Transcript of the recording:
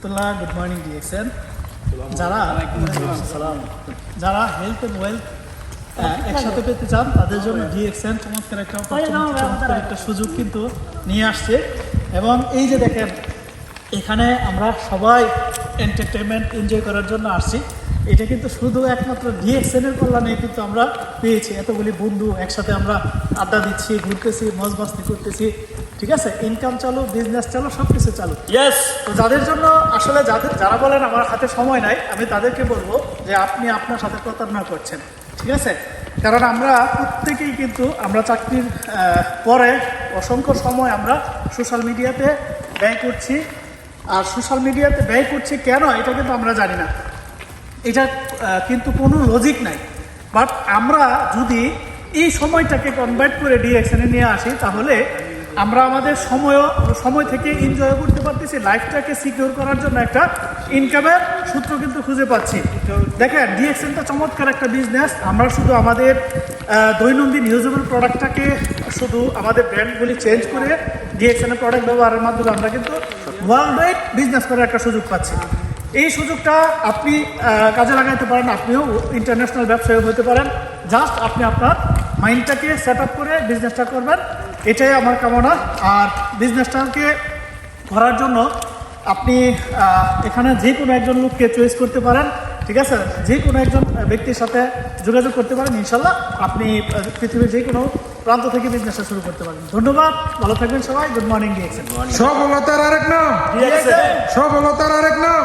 Good morning DXN. যারা যারা health and wealth একসাথে পেতে চান তাদের জন্য ডিএক্সএন চমৎকার একটা সুযোগ কিন্তু নিয়ে আসছে। এবং এই যে দেখেন, এখানে আমরা সবাই এন্টারটেনমেন্ট এনজয় করার জন্য আসছি। এটা কিন্তু শুধু একমাত্র ডিএক্সএনের কল্যাণে কিন্তু আমরা পেয়েছি। এতগুলি বন্ধু একসাথে আমরা আড্ডা দিচ্ছি, ঘুরতেছি, মজ মাস্তি করতেছি, ঠিক আছে। ইনকাম চালু, বিজনেস চালু, সব কিছু চালু। তো যাদের জন্য আসলে যারা বলেন আমার হাতে সময় নাই, আমি তাদেরকে বলবো যে আপনি আপনার সাথে প্রতারণা করছেন, ঠিক আছে। কারণ আমরা প্রত্যেকেই কিন্তু আমরা চাকরির পরে অসংখ্য সময় আমরা সোশ্যাল মিডিয়াতে ব্যয় করছি। আর সোশ্যাল মিডিয়াতে ব্যয় করছি কেন, এটা কিন্তু আমরা জানি না। এটা কিন্তু কোনো লজিক নাই। বাট আমরা যদি এই সময়টাকে কনভার্ট করে ডিএক্সএনে নিয়ে আসি, তাহলে আমরা আমাদের সময় থেকে এনজয় করতে পারতেছি, লাইফটাকে সিকিউর করার জন্য একটা ইনকামের সূত্র কিন্তু খুঁজে পাচ্ছি। দেখেন, ডিএক্সএনটা চমৎকার একটা বিজনেস। আমরা শুধু আমাদের দৈনন্দিন ইউজেবল প্রোডাক্টটাকে শুধু আমাদের ব্র্যান্ডগুলি চেঞ্জ করে ডিএক্সএনের প্রোডাক্ট ব্যবহারের মাধ্যমে আমরা কিন্তু ওয়ার্ল্ড ওয়াইড বিজনেস করার একটা সুযোগ পাচ্ছি। এই সুযোগটা আপনি কাজে লাগাইতে পারেন, আপনিও ইন্টারন্যাশনাল ব্যবসায়ী হতে পারেন। জাস্ট আপনি আপনার মাইন্ডটাকে সেট আপ করে বিজনেসটা করবেন, এটাই আমার কামনা। আর বিজনেসটাকে করার জন্য আপনি এখানে যে কোনো একজন লোককে চয়েস করতে পারেন, ঠিক আছে। যে কোনো একজন ব্যক্তির সাথে যোগাযোগ করতে পারেন, ইনশাল্লাহ আপনি পৃথিবীর যে কোনো প্রান্ত থেকে বিজনেসটা শুরু করতে পারেন। ধন্যবাদ, ভালো থাকবেন সবাই। Good morning DXN. সফলতার আরেক নাম, সফলতার আরেক নাম।